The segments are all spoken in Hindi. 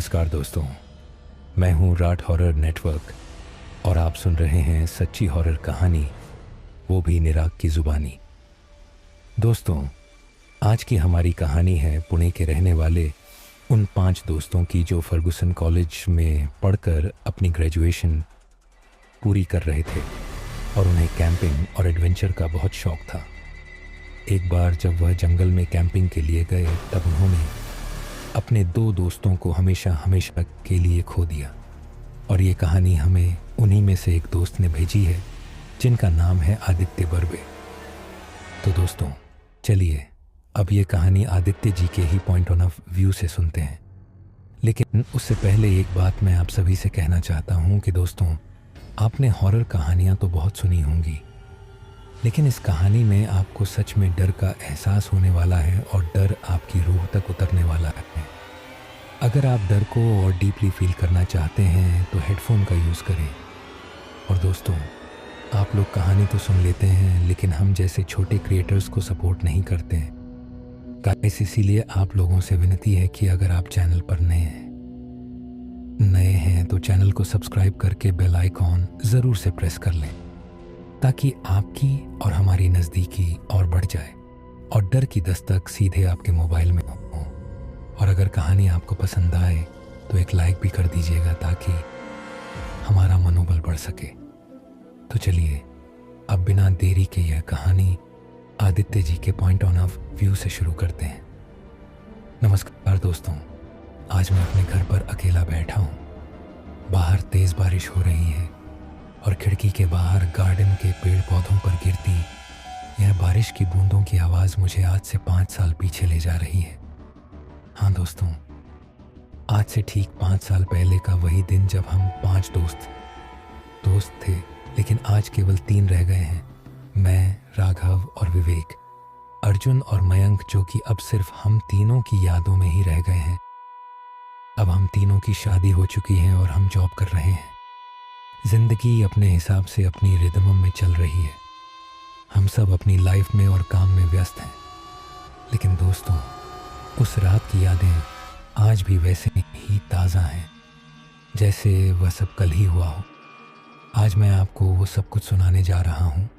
नमस्कार दोस्तों, मैं हूं राट हॉरर नेटवर्क और आप सुन रहे हैं सच्ची हॉरर कहानी, वो भी निराग की ज़ुबानी। दोस्तों, आज की हमारी कहानी है पुणे के रहने वाले उन 5 दोस्तों की जो फर्गुसन कॉलेज में पढ़कर अपनी ग्रेजुएशन पूरी कर रहे थे और उन्हें कैंपिंग और एडवेंचर का बहुत शौक था। एक बार जब वह जंगल में कैंपिंग के लिए गए तब उन्होंने अपने 2 दोस्तों को हमेशा के लिए खो दिया और ये कहानी हमें उन्हीं में से एक दोस्त ने भेजी है जिनका नाम है आदित्य बर्वे। तो दोस्तों, चलिए अब ये कहानी आदित्य जी के ही पॉइंट ऑफ व्यू से सुनते हैं। लेकिन उससे पहले एक बात मैं आप सभी से कहना चाहता हूँ कि दोस्तों, आपने हॉरर कहानियाँ तो बहुत सुनी होंगी, लेकिन इस कहानी में आपको सच में डर का एहसास होने वाला है और डर आपकी रूह तक उतरने वाला है। अगर आप डर को और डीपली फील करना चाहते हैं तो हेडफोन का यूज़ करें। और दोस्तों, आप लोग कहानी तो सुन लेते हैं लेकिन हम जैसे छोटे क्रिएटर्स को सपोर्ट नहीं करते हैं गाइस, इसीलिए आप लोगों से विनती है कि अगर आप चैनल पर नए हैं तो चैनल को सब्सक्राइब करके बेल आइकॉन ज़रूर से प्रेस कर लें ताकि आपकी और हमारी नज़दीकी और बढ़ जाए और डर की दस्तक सीधे आपके मोबाइल में हो। और अगर कहानी आपको पसंद आए तो एक लाइक भी कर दीजिएगा ताकि हमारा मनोबल बढ़ सके। तो चलिए अब बिना देरी के यह कहानी आदित्य जी के पॉइंट ऑफ व्यू से शुरू करते हैं। नमस्कार दोस्तों, आज मैं अपने घर पर अकेला बैठा हूँ। बाहर तेज़ बारिश हो रही है और खिड़की के बाहर गार्डन के पेड़ पौधों पर गिरती यह बारिश की बूंदों की आवाज़ मुझे आज से 5 साल पीछे ले जा रही है। हाँ दोस्तों, आज से ठीक 5 साल पहले का वही दिन जब हम 5 दोस्त थे, लेकिन आज केवल 3 रह गए हैं। मैं, राघव और विवेक, अर्जुन और मयंक, जो कि अब सिर्फ हम तीनों की यादों में ही रह गए हैं। अब हम तीनों की शादी हो चुकी है और हम जॉब कर रहे हैं। जिंदगी अपने हिसाब से अपनी रिदम में चल रही है। हम सब अपनी लाइफ में और काम में व्यस्त हैं। लेकिन दोस्तों, उस रात की यादें आज भी वैसे ही ताज़ा हैं जैसे वह सब कल ही हुआ हो। आज मैं आपको वो सब कुछ सुनाने जा रहा हूँ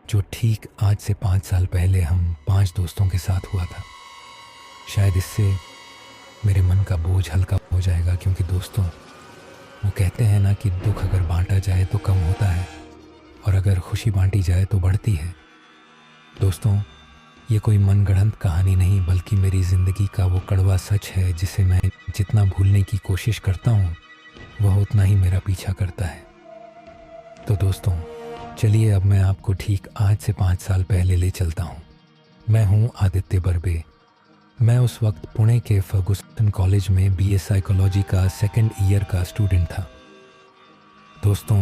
जो ठीक आज से 5 साल पहले हम 5 दोस्तों के साथ हुआ था। शायद इससे मेरे मन का बोझ हल्का हो जाएगा, क्योंकि दोस्तों, वो कहते हैं ना कि दुख अगर बांटा जाए तो कम होता है और अगर खुशी बांटी जाए तो बढ़ती है। दोस्तों, ये कोई मनगढ़ंत कहानी नहीं बल्कि मेरी ज़िंदगी का वो कड़वा सच है जिसे मैं जितना भूलने की कोशिश करता हूँ वह उतना ही मेरा पीछा करता है। तो दोस्तों, चलिए अब मैं आपको ठीक आज से 5 साल पहले ले चलता हूँ। मैं हूँ आदित्य बर्वे। मैं उस वक्त पुणे के फर्गुसन कॉलेज में BA साइकोलॉजी का 2nd ईयर का स्टूडेंट था। दोस्तों,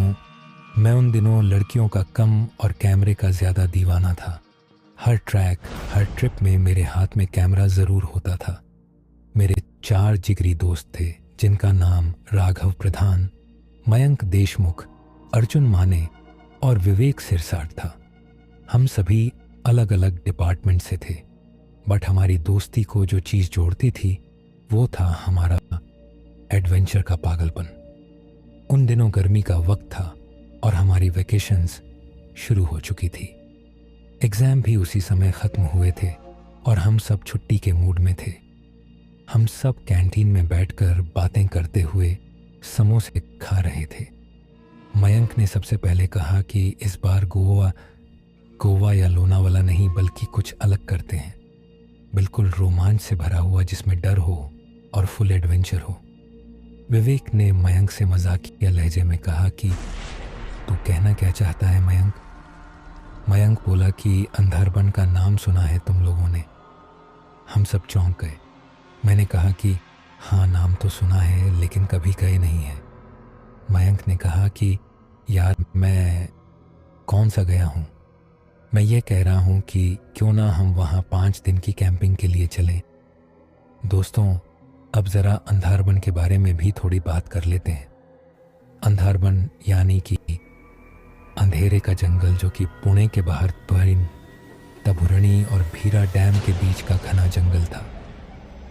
मैं उन दिनों लड़कियों का कम और कैमरे का ज़्यादा दीवाना था। हर ट्रैक, हर ट्रिप में मेरे हाथ में कैमरा ज़रूर होता था। मेरे 4 जिगरी दोस्त थे जिनका नाम राघव प्रधान, मयंक देशमुख, अर्जुन माने और विवेक सिरसाट था। हम सभी अलग अलग डिपार्टमेंट से थे, बट हमारी दोस्ती को जो चीज़ जोड़ती थी वो था हमारा एडवेंचर का पागलपन। उन दिनों गर्मी का वक्त था और हमारी वेकेशंस शुरू हो चुकी थी। एग्ज़ाम भी उसी समय ख़त्म हुए थे और हम सब छुट्टी के मूड में थे। हम सब कैंटीन में बैठकर बातें करते हुए समोसे खा रहे थे। मयंक ने सबसे पहले कहा कि इस बार गोवा या लोनावाला नहीं बल्कि कुछ अलग करते हैं, बिल्कुल रोमांच से भरा हुआ जिसमें डर हो और फुल एडवेंचर हो। विवेक ने मयंक से मजाकिया लहजे में कहा कि तू कहना क्या चाहता है मयंक? मयंक बोला कि अंधारबन का नाम सुना है तुम लोगों ने। हम सब चौंक गए। मैंने कहा कि हाँ, नाम तो सुना है लेकिन कभी गए नहीं हैं। मयंक ने कहा कि यार, मैं कौन सा गया हूँ? मैं ये कह रहा हूँ कि क्यों ना हम वहाँ 5 दिन की कैंपिंग के लिए चलें। दोस्तों, अब ज़रा अंधारबन के बारे में भी थोड़ी बात कर लेते हैं। अंधारबन यानी कि अंधेरे का जंगल, जो कि पुणे के बाहर तबुरणी और भीरा डैम के बीच का घना जंगल था।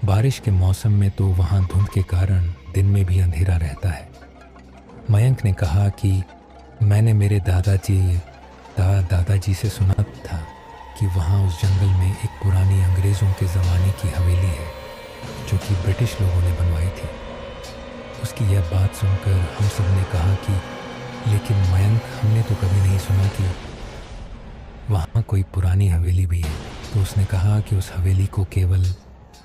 बारिश के मौसम में तो वहाँ धुंध के कारण दिन में भी अंधेरा रहता है। मयंक ने कहा कि मैंने मेरे दादाजी से सुना था कि वहाँ उस जंगल में एक पुरानी अंग्रेज़ों के ज़माने की हवेली है जो कि ब्रिटिश लोगों ने बनवाई थी। उसकी यह बात सुनकर हम सब ने कहा कि लेकिन मयंक, हमने तो कभी नहीं सुना कि वहाँ कोई पुरानी हवेली भी है। तो उसने कहा कि उस हवेली को केवल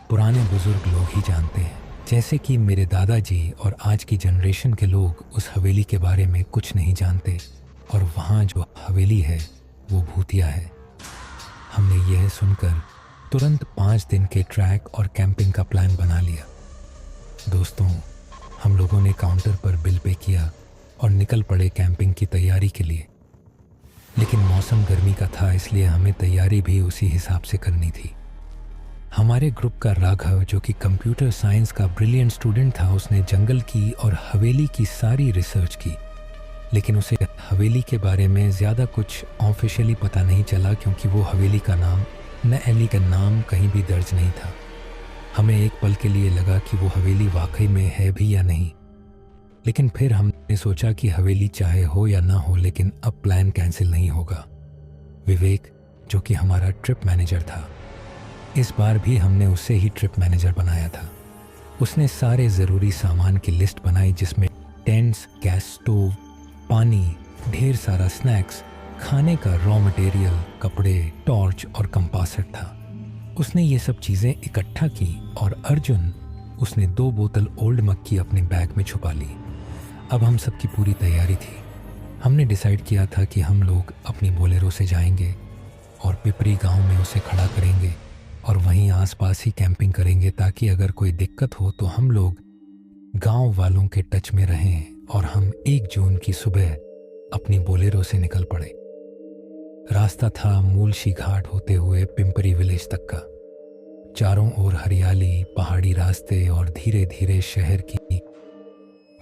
पुराने बुजुर्ग लोग ही जानते हैं, जैसे कि मेरे दादाजी और आज की जनरेशन के लोग उस हवेली के बारे में कुछ नहीं जानते और वहाँ जो हवेली है वो भूतिया है। हमने यह सुनकर तुरंत 5 दिन के ट्रैक और कैंपिंग का प्लान बना लिया। दोस्तों, हम लोगों ने काउंटर पर बिल पे किया और निकल पड़े कैंपिंग की तैयारी के लिए। लेकिन मौसम गर्मी का था, इसलिए हमें तैयारी भी उसी हिसाब से करनी थी। हमारे ग्रुप का राघव, जो कि कंप्यूटर साइंस का ब्रिलियंट स्टूडेंट था, उसने जंगल की और हवेली की सारी रिसर्च की, लेकिन उसे हवेली के बारे में ज़्यादा कुछ ऑफिशियली पता नहीं चला क्योंकि वो हवेली का नाम नएली का नाम कहीं भी दर्ज नहीं था। हमें एक पल के लिए लगा कि वो हवेली वाकई में है भी या नहीं, लेकिन फिर हमने सोचा कि हवेली चाहे हो या ना हो, लेकिन अब प्लान कैंसिल नहीं होगा। विवेक, जो कि हमारा ट्रिप मैनेजर था, इस बार भी हमने उसे ही ट्रिप मैनेजर बनाया था। उसने सारे ज़रूरी सामान की लिस्ट बनाई जिसमें टेंट्स, गैस स्टोव, पानी, ढेर सारा स्नैक्स, खाने का रॉ मटेरियल, कपड़े, टॉर्च और कंपास सेट था। उसने ये सब चीज़ें इकट्ठा की और अर्जुन, उसने 2 बोतल ओल्ड मक्की अपने बैग में छुपा ली। अब हम सबकी पूरी तैयारी थी। हमने डिसाइड किया था कि हम लोग अपनी बोलेरो से जाएंगे और पिपरी गांव में उसे खड़ा करेंगे और वहीं आसपास ही कैंपिंग करेंगे ताकि अगर कोई दिक्कत हो तो हम लोग गांव वालों के टच में रहें और हम 1 जून की सुबह अपनी बोलेरो से निकल पड़े। रास्ता था मूलशी घाट होते हुए पिंपरी विलेज तक का। चारों ओर हरियाली, पहाड़ी रास्ते और धीरे धीरे शहर की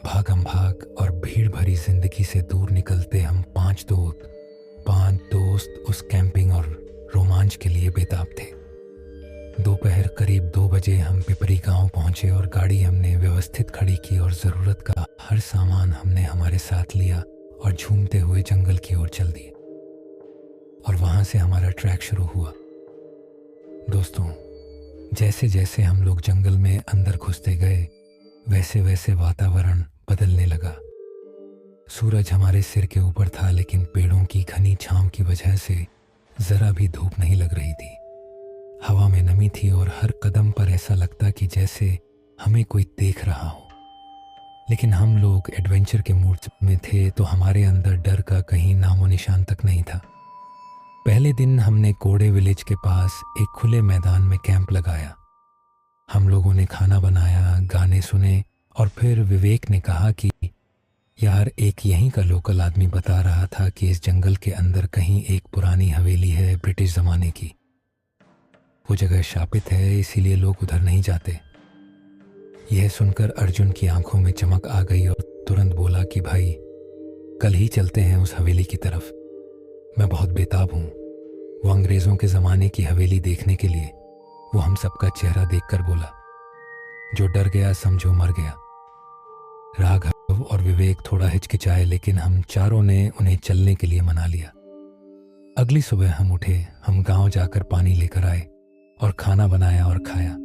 भागम भाग और भीड़ भरी जिंदगी से दूर निकलते हम 5 दोस्त उस कैंपिंग और रोमांच के लिए बेताब थे। दोपहर करीब 2 बजे हम पिपरी गांव पहुंचे और गाड़ी हमने व्यवस्थित खड़ी की और ज़रूरत का हर सामान हमने हमारे साथ लिया और झूमते हुए जंगल की ओर चल दिए। और वहां से हमारा ट्रैक शुरू हुआ। दोस्तों, जैसे जैसे हम लोग जंगल में अंदर घुसते गए वैसे वैसे वातावरण बदलने लगा। सूरज हमारे सिर के ऊपर था, लेकिन पेड़ों की घनी छांव की वजह से जरा भी धूप नहीं लग रही थी। हवा में नमी थी और हर कदम पर ऐसा लगता कि जैसे हमें कोई देख रहा हो। लेकिन हम लोग एडवेंचर के मूड में थे, तो हमारे अंदर डर का कहीं नामो निशान तक नहीं था। पहले दिन हमने कोड़े विलेज के पास एक खुले मैदान में कैंप लगाया। हम लोगों ने खाना बनाया, गाने सुने और फिर विवेक ने कहा कि यार, एक यहीं का लोकल आदमी बता रहा था कि इस जंगल के अंदर कहीं एक पुरानी हवेली है ब्रिटिश ज़माने की। वो जगह शापित है, इसीलिए लोग उधर नहीं जाते। यह सुनकर अर्जुन की आंखों में चमक आ गई और तुरंत बोला कि भाई, कल ही चलते हैं उस हवेली की तरफ। मैं बहुत बेताब हूँ वो अंग्रेज़ों के ज़माने की हवेली देखने के लिए। वो हम सबका चेहरा देखकर बोला, जो डर गया समझो मर गया। राघव और विवेक थोड़ा हिचकिचाए, लेकिन हम चारों ने उन्हें चलने के लिए मना लिया। अगली सुबह हम उठे, हम गांव जाकर पानी लेकर आए और खाना बनाया और खाया।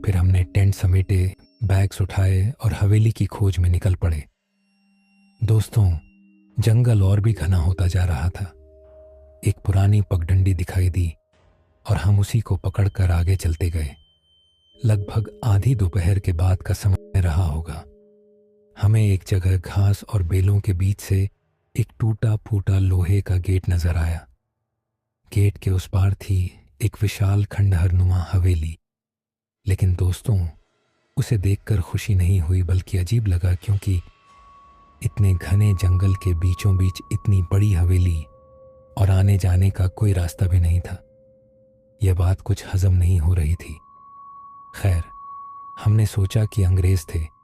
फिर हमने टेंट समेटे, बैग्स उठाए और हवेली की खोज में निकल पड़े। दोस्तों, जंगल और भी घना होता जा रहा था। एक पुरानी पगडंडी दिखाई दी और हम उसी को पकड़कर आगे चलते गए। लगभग आधी दोपहर के बाद का समय रहा होगा। हमें एक जगह घास और बेलों के बीच से एक टूटा फूटा लोहे का गेट नजर आया। गेट के उस पार थी एक विशाल खंडहरनुमा हवेली। लेकिन दोस्तों, उसे देखकर खुशी नहीं हुई, बल्कि अजीब लगा, क्योंकि इतने घने जंगल के बीचों बीच इतनी बड़ी हवेली और आने जाने का कोई रास्ता भी नहीं था। यह बात कुछ हजम नहीं हो रही थी। खैर, हमने सोचा कि अंग्रेज थे,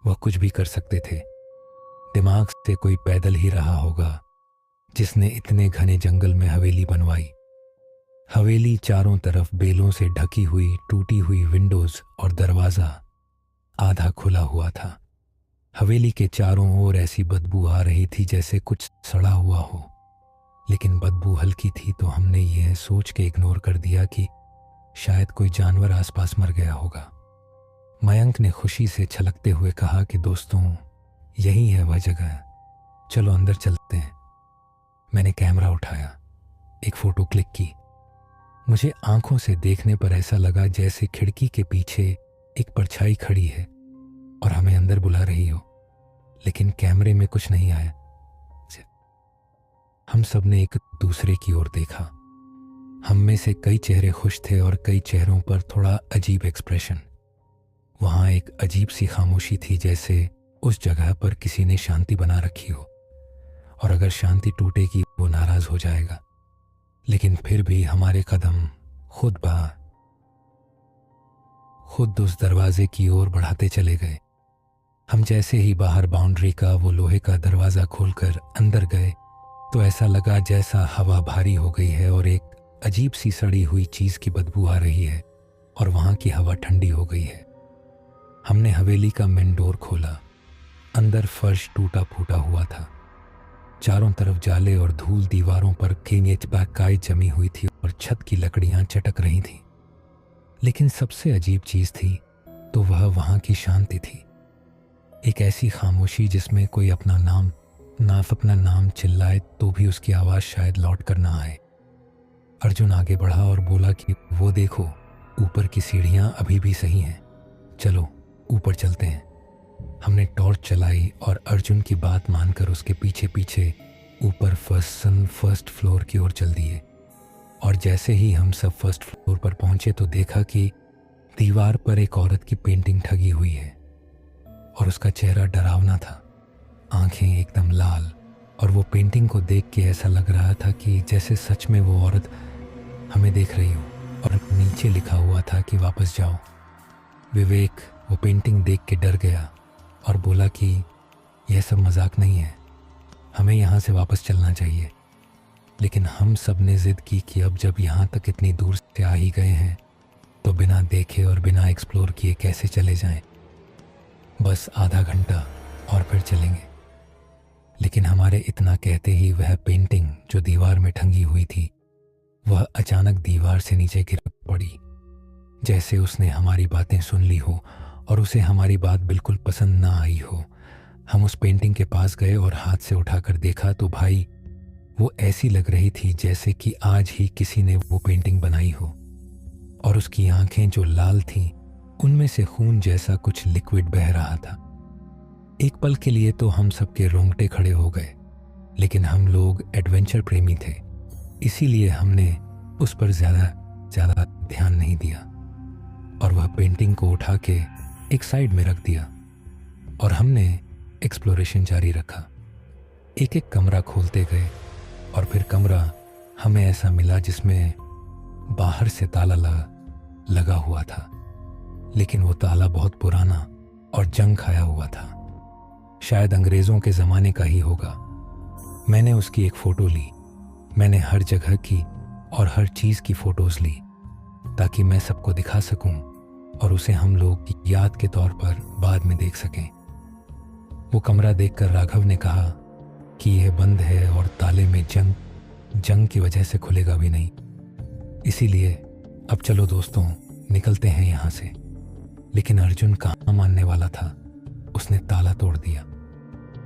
वह कुछ भी कर सकते थे। दिमाग से कोई पैदल ही रहा होगा जिसने इतने घने जंगल में हवेली बनवाई। हवेली चारों तरफ बेलों से ढकी हुई, टूटी हुई विंडोज और दरवाज़ा, आधा खुला हुआ था। हवेली के चारों ओर ऐसी बदबू आ रही थी जैसे कुछ सड़ा हुआ हो, लेकिन बदबू हल्की थी तो हमने यह सोच के इग्नोर कर दिया कि शायद कोई जानवर आसपास मर गया होगा। मयंक ने खुशी से छलकते हुए कहा कि दोस्तों, यही है वह जगह, चलो अंदर चलते हैं। मैंने कैमरा उठाया, एक फोटो क्लिक की। मुझे आंखों से देखने पर ऐसा लगा जैसे खिड़की के पीछे एक परछाई खड़ी है और हमें अंदर बुला रही हो, लेकिन कैमरे में कुछ नहीं आया। हम सब ने एक दूसरे की ओर देखा। हम में से कई चेहरे खुश थे और कई चेहरों पर थोड़ा अजीब एक्सप्रेशन। वहां एक अजीब सी खामोशी थी, जैसे उस जगह पर किसी ने शांति बना रखी हो, और अगर शांति टूटेगी वो नाराज हो जाएगा। लेकिन फिर भी हमारे कदम खुद उस दरवाजे की ओर बढ़ाते चले गए। हम जैसे ही बाहर बाउंड्री का वो लोहे का दरवाज़ा खोलकर अंदर गए तो ऐसा लगा जैसा हवा भारी हो गई है और एक अजीब सी सड़ी हुई चीज़ की बदबू आ रही है और वहाँ की हवा ठंडी हो गई है। हमने हवेली का मेन डोर खोला। अंदर फर्श टूटा फूटा हुआ था। चारों तरफ जाले और धूल, दीवारों पर काई जमी हुई थी और छत की लकड़ियां चटक रही थीं। लेकिन सबसे अजीब चीज थी तो वह वहां की शांति थी। एक ऐसी खामोशी जिसमें कोई अपना नाम चिल्लाए तो भी उसकी आवाज शायद लौट कर ना आए। अर्जुन आगे बढ़ा और बोला कि वो देखो, ऊपर की सीढ़ियां अभी भी सही हैं, चलो ऊपर चलते हैं। हमने टॉर्च चलाई और अर्जुन की बात मानकर उसके पीछे पीछे ऊपर फर्स्ट फ्लोर की ओर चल दिए। और जैसे ही हम सब फर्स्ट फ्लोर पर पहुंचे तो देखा कि दीवार पर एक औरत की पेंटिंग ठगी हुई है और उसका चेहरा डरावना था, आंखें एकदम लाल, और वो पेंटिंग को देख के ऐसा लग रहा था कि जैसे सच में वो औरत हमें देख रही हो। और नीचे लिखा हुआ था कि वापस जाओ। विवेक वो पेंटिंग देख के डर गया और बोला कि यह सब मजाक नहीं है, हमें यहाँ से वापस चलना चाहिए। लेकिन हम सब ने जिद की कि अब जब यहाँ तक इतनी दूर से आ ही गए हैं तो बिना देखे और बिना एक्सप्लोर किए कैसे चले जाएं। बस आधा घंटा और फिर चलेंगे। लेकिन हमारे इतना कहते ही वह पेंटिंग जो दीवार में टंगी हुई थी वह अचानक दीवार से नीचे गिर पड़ी, जैसे उसने हमारी बातें सुन ली हो और उसे हमारी बात बिल्कुल पसंद ना आई हो। हम उस पेंटिंग के पास गए और हाथ से उठाकर देखा तो भाई वो ऐसी लग रही थी जैसे कि आज ही किसी ने वो पेंटिंग बनाई हो। और उसकी आंखें जो लाल थीं उनमें से खून जैसा कुछ लिक्विड बह रहा था। एक पल के लिए तो हम सबके रोंगटे खड़े हो गए, लेकिन हम लोग एडवेंचर प्रेमी थे, इसीलिए हमने उस पर ज़्यादा ध्यान नहीं दिया और वह पेंटिंग को उठा के एक साइड में रख दिया और हमने एक्सप्लोरेशन जारी रखा। एक एक कमरा खोलते गए और फिर कमरा हमें ऐसा मिला जिसमें बाहर से ताला लगा हुआ था, लेकिन वो ताला बहुत पुराना और जंग खाया हुआ था, शायद अंग्रेज़ों के ज़माने का ही होगा। मैंने उसकी एक फ़ोटो ली। मैंने हर जगह की और हर चीज़ की फ़ोटोज़ ली ताकि मैं सबको दिखा सकूं और उसे हम लोग की याद के तौर पर बाद में देख सकें। वो कमरा देखकर राघव ने कहा कि यह बंद है और ताले में जंग की वजह से खुलेगा भी नहीं, इसीलिए अब चलो दोस्तों निकलते हैं यहाँ से। लेकिन अर्जुन कहाँ मानने वाला था, उसने ताला तोड़ दिया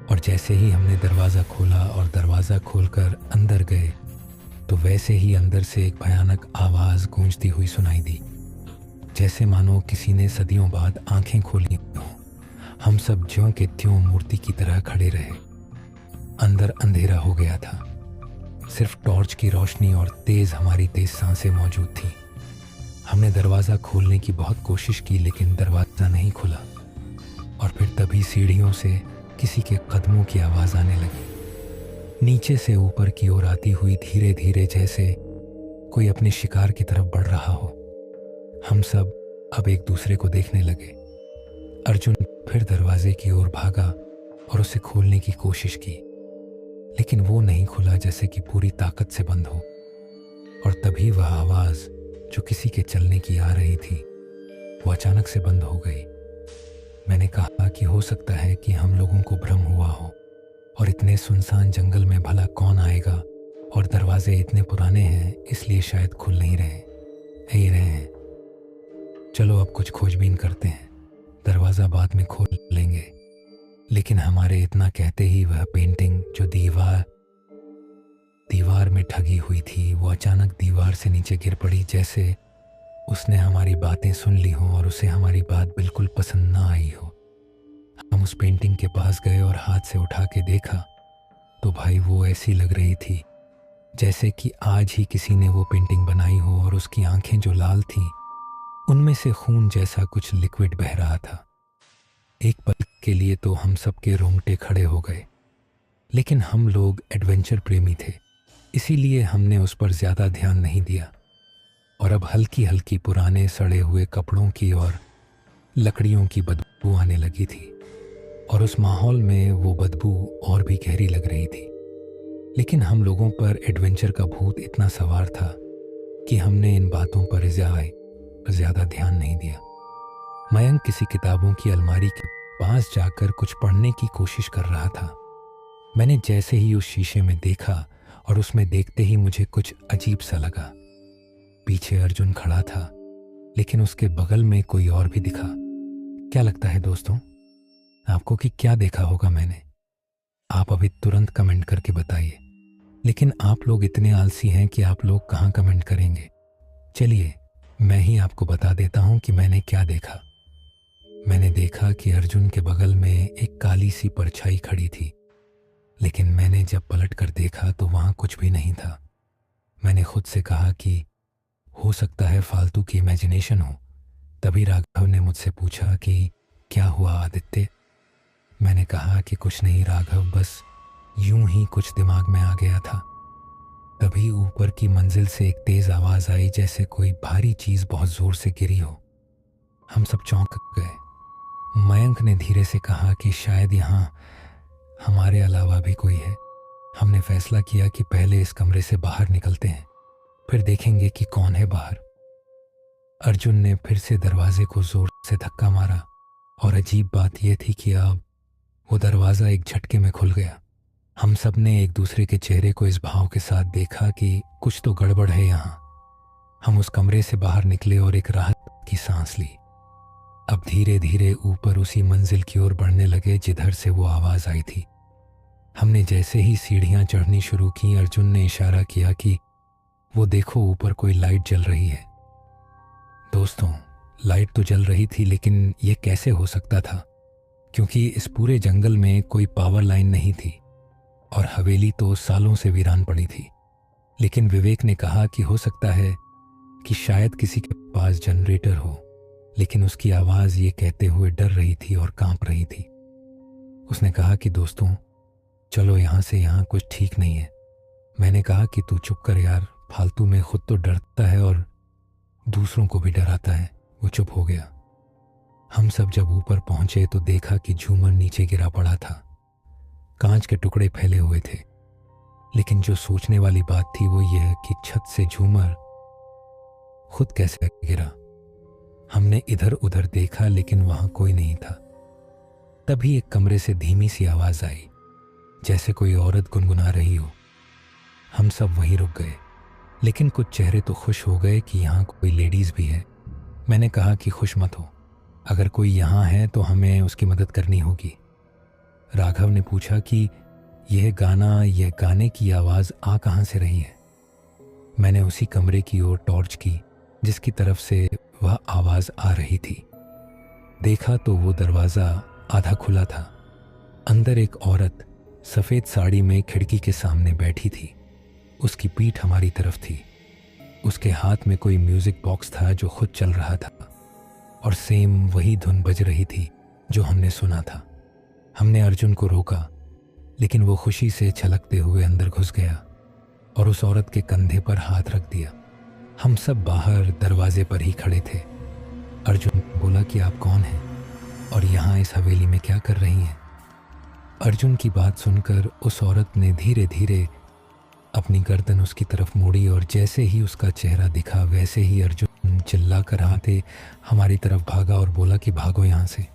और जैसे ही हमने दरवाज़ा खोला और दरवाज़ा खोलकर अंदर गए तो वैसे ही अंदर से एक भयानक आवाज़ गूंजती हुई सुनाई दी, जैसे मानो किसी ने सदियों बाद आंखें खोली हों। हम सब ज्यों के त्यों मूर्ति की तरह खड़े रहे। अंदर अंधेरा हो गया था, सिर्फ टॉर्च की रोशनी और हमारी तेज सांसें मौजूद थीं। हमने दरवाज़ा खोलने की बहुत कोशिश की लेकिन दरवाज़ा नहीं खुला और फिर तभी सीढ़ियों से किसी के कदमों की आवाज़ आने लगी, नीचे से ऊपर की ओर आती हुई, धीरे धीरे, जैसे कोई अपने शिकार की तरफ बढ़ रहा हो। हम सब अब एक दूसरे को देखने लगे। अर्जुन फिर दरवाजे की ओर भागा और उसे खोलने की कोशिश की, लेकिन वो नहीं खुला, जैसे कि पूरी ताकत से बंद हो। और तभी वह आवाज़ जो किसी के चलने की आ रही थी वो अचानक से बंद हो गई। मैंने कहा कि हो सकता है कि हम लोगों को भ्रम हुआ हो, और इतने सुनसान जंगल में भला कौन आएगा, और दरवाजे इतने पुराने हैं इसलिए शायद खुल नहीं रहे हैं। चलो अब कुछ खोजबीन करते हैं, दरवाज़ा बाद में खोल लेंगे। लेकिन हमारे इतना कहते ही वह पेंटिंग जो दीवार में ठगी हुई थी वो अचानक दीवार से नीचे गिर पड़ी, जैसे उसने हमारी बातें सुन ली हों और उसे हमारी बात बिल्कुल पसंद ना आई हो। हम उस पेंटिंग के पास गए और हाथ से उठा के देखा तो भाई वो ऐसी लग रही थी जैसे कि आज ही किसी ने वो पेंटिंग बनाई हो, और उसकी आंखें जो लाल थीं उनमें से खून जैसा कुछ लिक्विड बह रहा था। एक पल के लिए तो हम सब के रोंगटे खड़े हो गए, लेकिन हम लोग एडवेंचर प्रेमी थे इसीलिए हमने उस पर ज़्यादा ध्यान नहीं दिया। और अब हल्की हल्की पुराने सड़े हुए कपड़ों की और लकड़ियों की बदबू आने लगी थी, और उस माहौल में वो बदबू और भी गहरी लग रही थी। लेकिन हम लोगों पर एडवेंचर का भूत इतना सवार था कि हमने इन बातों पर ज़्यादा ध्यान नहीं दिया। मयंक किसी किताबों की अलमारी के पास जाकर कुछ पढ़ने की कोशिश कर रहा था। मैंने जैसे ही उस शीशे में देखा और उसमें देखते ही मुझे कुछ अजीब सा लगा। पीछे अर्जुन खड़ा था, लेकिन उसके बगल में कोई और भी दिखा। क्या लगता है दोस्तों आपको कि क्या देखा होगा मैंने? आप अभी तुरंत कमेंट करके बताइए। लेकिन आप लोग इतने आलसी हैं कि आप लोग कहाँ कमेंट करेंगे। चलिए मैं ही आपको बता देता हूँ कि मैंने क्या देखा। मैंने देखा कि अर्जुन के बगल में एक काली सी परछाई खड़ी थी, लेकिन मैंने जब पलट कर देखा तो वहाँ कुछ भी नहीं था। मैंने खुद से कहा कि हो सकता है फालतू की इमेजिनेशन हो। तभी राघव ने मुझसे पूछा कि क्या हुआ आदित्य? मैंने कहा कि कुछ नहीं राघव, बस यूं ही कुछ दिमाग में आ गया था। तभी ऊपर की मंजिल से एक तेज आवाज आई, जैसे कोई भारी चीज बहुत जोर से गिरी हो। हम सब चौंक गए। मयंक ने धीरे से कहा कि शायद यहाँ हमारे अलावा भी कोई है। हमने फैसला किया कि पहले इस कमरे से बाहर निकलते हैं, फिर देखेंगे कि कौन है बाहर। अर्जुन ने फिर से दरवाजे को जोर से धक्का मारा, और अजीब बात यह थी कि अब वो दरवाज़ा एक झटके में खुल गया। हम सब ने एक दूसरे के चेहरे को इस भाव के साथ देखा कि कुछ तो गड़बड़ है यहाँ। हम उस कमरे से बाहर निकले और एक राहत की सांस ली। अब धीरे धीरे ऊपर उसी मंजिल की ओर बढ़ने लगे जिधर से वो आवाज़ आई थी। हमने जैसे ही सीढ़ियाँ चढ़नी शुरू की, अर्जुन ने इशारा किया कि वो देखो ऊपर कोई लाइट जल रही है। दोस्तों लाइट तो जल रही थी, लेकिन ये कैसे हो सकता था? क्योंकि इस पूरे जंगल में कोई पावर लाइन नहीं थी और हवेली तो सालों से वीरान पड़ी थी। लेकिन विवेक ने कहा कि हो सकता है कि शायद किसी के पास जनरेटर हो, लेकिन उसकी आवाज़ ये कहते हुए डर रही थी और कांप रही थी। उसने कहा कि दोस्तों चलो यहाँ से, यहाँ कुछ ठीक नहीं है। मैंने कहा कि तू चुप कर यार, फालतू में खुद तो डरता है और दूसरों को भी डराता है। वो चुप हो गया। हम सब जब ऊपर पहुंचे तो देखा कि झूमर नीचे गिरा पड़ा था। कांच के टुकड़े फैले हुए थे, लेकिन जो सोचने वाली बात थी वो यह कि छत से झूमर खुद कैसे गिरा। हमने इधर उधर देखा, लेकिन वहां कोई नहीं था। तभी एक कमरे से धीमी सी आवाज आई, जैसे कोई औरत गुनगुना रही हो। हम सब वहीं रुक गए, लेकिन कुछ चेहरे तो खुश हो गए कि यहाँ कोई लेडीज भी है। मैंने कहा कि खुश मत हो, अगर कोई यहाँ है तो हमें उसकी मदद करनी होगी। राघव ने पूछा कि यह गाने की आवाज़ आ कहाँ से रही है। मैंने उसी कमरे की ओर टॉर्च की जिसकी तरफ से वह आवाज़ आ रही थी। देखा तो वो दरवाज़ा आधा खुला था। अंदर एक औरत सफ़ेद साड़ी में खिड़की के सामने बैठी थी। उसकी पीठ हमारी तरफ थी। उसके हाथ में कोई म्यूज़िक बॉक्स था जो खुद चल रहा था, और सेम वही धुन बज रही थी जो हमने सुना था। हमने अर्जुन को रोका, लेकिन वो खुशी से छलकते हुए अंदर घुस गया और उस औरत के कंधे पर हाथ रख दिया। हम सब बाहर दरवाजे पर ही खड़े थे। अर्जुन बोला कि आप कौन हैं और यहाँ इस हवेली में क्या कर रही हैं? अर्जुन की बात सुनकर उस औरत ने धीरे धीरे अपनी गर्दन उसकी तरफ मोड़ी, और जैसे ही उसका चेहरा दिखा वैसे ही अर्जुन चिल्ला कर आते हमारी तरफ भागा और बोला कि भागो यहाँ से।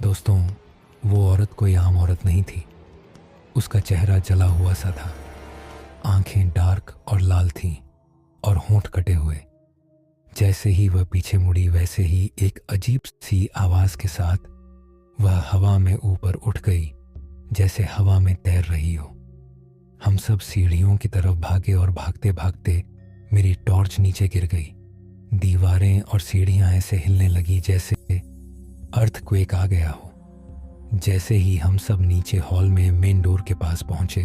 दोस्तों, वो औरत कोई आम औरत नहीं थी। उसका चेहरा जला हुआ सा था, आंखें डार्क और लाल थीं और होंठ कटे हुए। जैसे ही वह पीछे मुड़ी वैसे ही एक अजीब सी आवाज के साथ वह हवा में ऊपर उठ गई, जैसे हवा में तैर रही हो। हम सब सीढ़ियों की तरफ भागे और भागते भागते मेरी टॉर्च नीचे गिर गई। दीवारें और सीढ़ियां ऐसे हिलने लगी जैसे अर्थक्वेक आ गया हो। जैसे ही हम सब नीचे हॉल में मेन डोर के पास पहुंचे,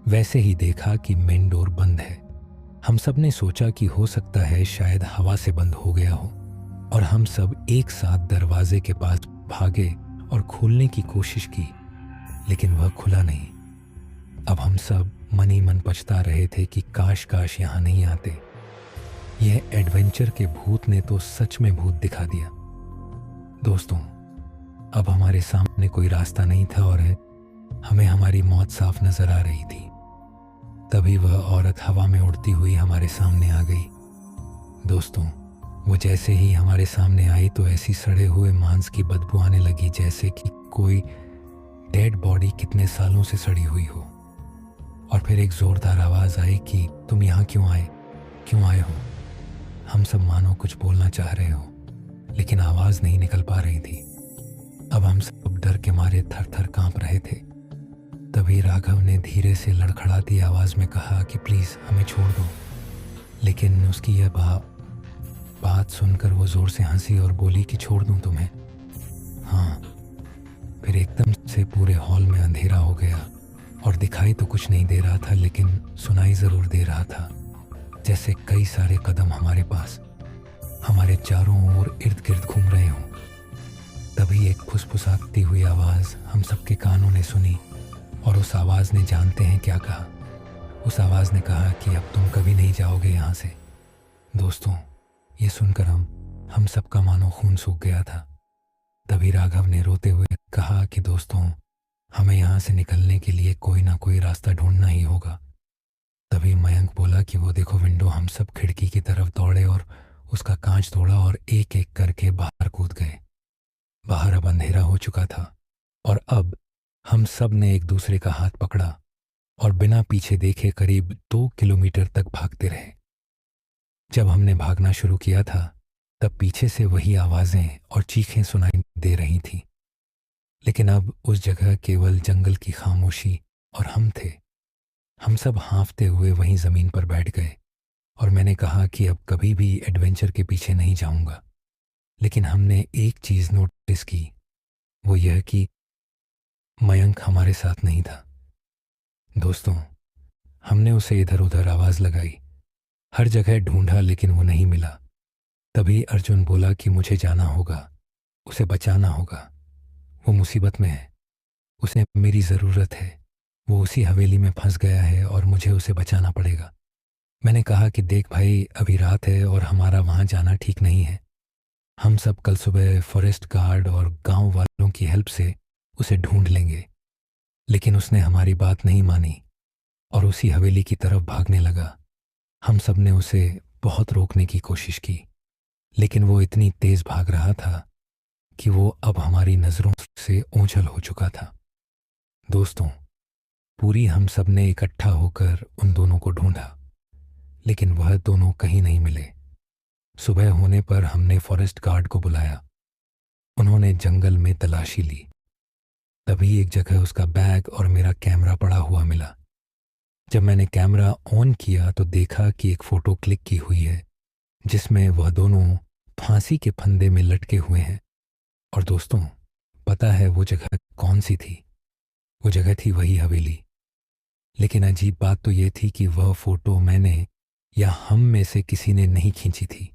वैसे ही देखा कि मेन डोर बंद है। हम सब ने सोचा कि हो सकता है शायद हवा से बंद हो गया हो, और हम सब एक साथ दरवाजे के पास भागे और खोलने की कोशिश की, लेकिन वह खुला नहीं। अब हम सब मन ही मन पछता रहे थे कि काश काश यहाँ नहीं आते। यह एडवेंचर के भूत ने तो सच में भूत दिखा दिया। दोस्तों, अब हमारे सामने कोई रास्ता नहीं था और हमें हमारी मौत साफ नजर आ रही थी। तभी वह औरत हवा में उड़ती हुई हमारे सामने आ गई। दोस्तों, वो जैसे ही हमारे सामने आई तो ऐसी सड़े हुए मांस की बदबू आने लगी जैसे कि कोई डेड बॉडी कितने सालों से सड़ी हुई हो। और फिर एक जोरदार आवाज आई कि तुम यहाँ क्यों आए हो। हम सब मानो कुछ बोलना चाह रहे हो, लेकिन आवाज नहीं निकल पा रही थी। अब हम सब डर के मारे थर थर कांप रहे थे। तभी राघव ने धीरे से लड़खड़ाती आवाज में कहा कि प्लीज हमें छोड़ दो। लेकिन उसकी यह बात सुनकर वो जोर से हंसी और बोली कि छोड़ दूं तुम्हें। हाँ। फिर एकदम से पूरे हॉल में अंधेरा हो गया और दिखाई तो कुछ नहीं दे रहा था, लेकिन सुनाई जरूर दे रहा था, जैसे कई सारे कदम हमारे पास, हमारे चारों ओर इर्द गिर्द घूम रहे हों। तभी एक फुसफुसाती हुई आवाज हम सबके कानों ने सुनी, और उस आवाज ने जानते हैं क्या कहा। उस आवाज ने कहा कि अब तुम कभी नहीं जाओगे यहाँ से। दोस्तों, ये सुनकर हम सबका मानो खून सूख गया था। तभी राघव ने रोते हुए कहा कि दोस्तों, हमें यहाँ से निकलने के लिए कोई ना कोई रास्ता ढूंढना ही होगा। तभी मयंक बोला कि वो देखो विंडो। हम सब खिड़की की तरफ दौड़े और उसका कांच तोड़ा और एक एक करके बाहर कूद गए। बाहर अब अंधेरा हो चुका था और अब हम सब ने एक दूसरे का हाथ पकड़ा और बिना पीछे देखे करीब 2 किलोमीटर तक भागते रहे। जब हमने भागना शुरू किया था तब पीछे से वही आवाजें और चीखें सुनाई दे रही थीं, लेकिन अब उस जगह केवल जंगल की खामोशी और हम थे। हम सब हांफते हुए वहीं जमीन पर बैठ गए और मैंने कहा कि अब कभी भी एडवेंचर के पीछे नहीं जाऊंगा। लेकिन हमने एक चीज नोटिस की, वो यह कि मयंक हमारे साथ नहीं था। दोस्तों, हमने उसे इधर उधर आवाज लगाई, हर जगह ढूंढा, लेकिन वो नहीं मिला। तभी अर्जुन बोला कि मुझे जाना होगा, उसे बचाना होगा। वो मुसीबत में है, उसे मेरी ज़रूरत है। वो उसी हवेली में फंस गया है और मुझे उसे बचाना पड़ेगा। मैंने कहा कि देख भाई, अभी रात है और हमारा वहाँ जाना ठीक नहीं है। हम सब कल सुबह फॉरेस्ट गार्ड और गांव वालों की हेल्प से उसे ढूंढ लेंगे। लेकिन उसने हमारी बात नहीं मानी और उसी हवेली की तरफ भागने लगा। हम सब ने उसे बहुत रोकने की कोशिश की, लेकिन वो इतनी तेज भाग रहा था कि वो अब हमारी नज़रों से ओझल हो चुका था। दोस्तों, पूरी हम सब ने इकट्ठा होकर उन दोनों को ढूंढा, लेकिन वह दोनों कहीं नहीं मिले। सुबह होने पर हमने फॉरेस्ट गार्ड को बुलाया। उन्होंने जंगल में तलाशी ली। तभी एक जगह उसका बैग और मेरा कैमरा पड़ा हुआ मिला। जब मैंने कैमरा ऑन किया तो देखा कि एक फ़ोटो क्लिक की हुई है जिसमें वह दोनों फांसी के फंदे में लटके हुए हैं। और दोस्तों, पता है वो जगह कौन सी थी? वो जगह थी वही हवेली। लेकिन अजीब बात तो ये थी कि वह फ़ोटो मैंने या हम में से किसी ने नहीं खींची थी।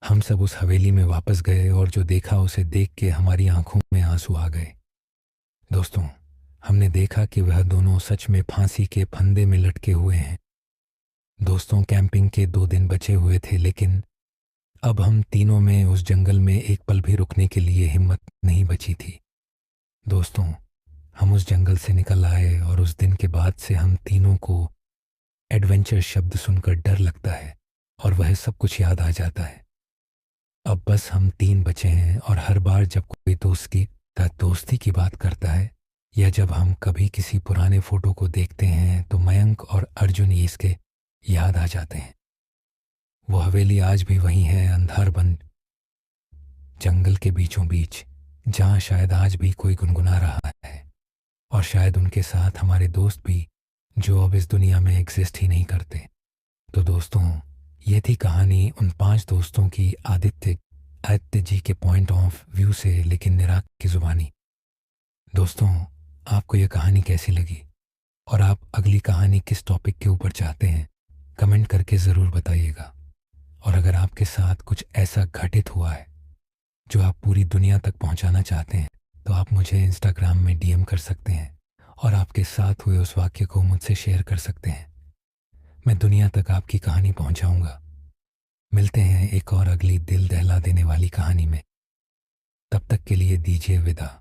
हम सब उस हवेली में वापस गए और जो देखा उसे देख के हमारी आंखों में आंसू आ गए। दोस्तों, हमने देखा कि वह दोनों सच में फांसी के फंदे में लटके हुए हैं। दोस्तों, कैंपिंग के 2 दिन बचे हुए थे, लेकिन अब हम तीनों में उस जंगल में एक पल भी रुकने के लिए हिम्मत नहीं बची थी। दोस्तों, हम उस जंगल से निकल आए और उस दिन के बाद से हम तीनों को एडवेंचर शब्द सुनकर डर लगता है और वह सब कुछ याद आ जाता है। अब बस हम 3 बचे हैं और हर बार जब कोई दोस्त की दोस्ती की बात करता है, या जब हम कभी किसी पुराने फोटो को देखते हैं तो मयंक और अर्जुन ही इसके याद आ जाते हैं। वो हवेली आज भी वही है, अंधार बंद जंगल के बीचों बीच, जहाँ शायद आज भी कोई गुनगुना रहा है, और शायद उनके साथ हमारे दोस्त भी, जो अब इस दुनिया में एग्जिस्ट ही नहीं करते। तो दोस्तों, ये थी कहानी उन 5 दोस्तों की, आदित्य आदित्य जी के पॉइंट ऑफ व्यू से, लेकिन निराग की जुबानी। दोस्तों, आपको ये कहानी कैसी लगी, और आप अगली कहानी किस टॉपिक के ऊपर चाहते हैं, कमेंट करके ज़रूर बताइएगा। और अगर आपके साथ कुछ ऐसा घटित हुआ है जो आप पूरी दुनिया तक पहुंचाना चाहते हैं, तो आप मुझे इंस्टाग्राम में डीएम कर सकते हैं और आपके साथ हुए उस वाक्य को मुझसे शेयर कर सकते हैं। मैं दुनिया तक आपकी कहानी पहुंचाऊंगा। मिलते हैं एक और अगली दिल दहला देने वाली कहानी में। तब तक के लिए दीजिए विदा।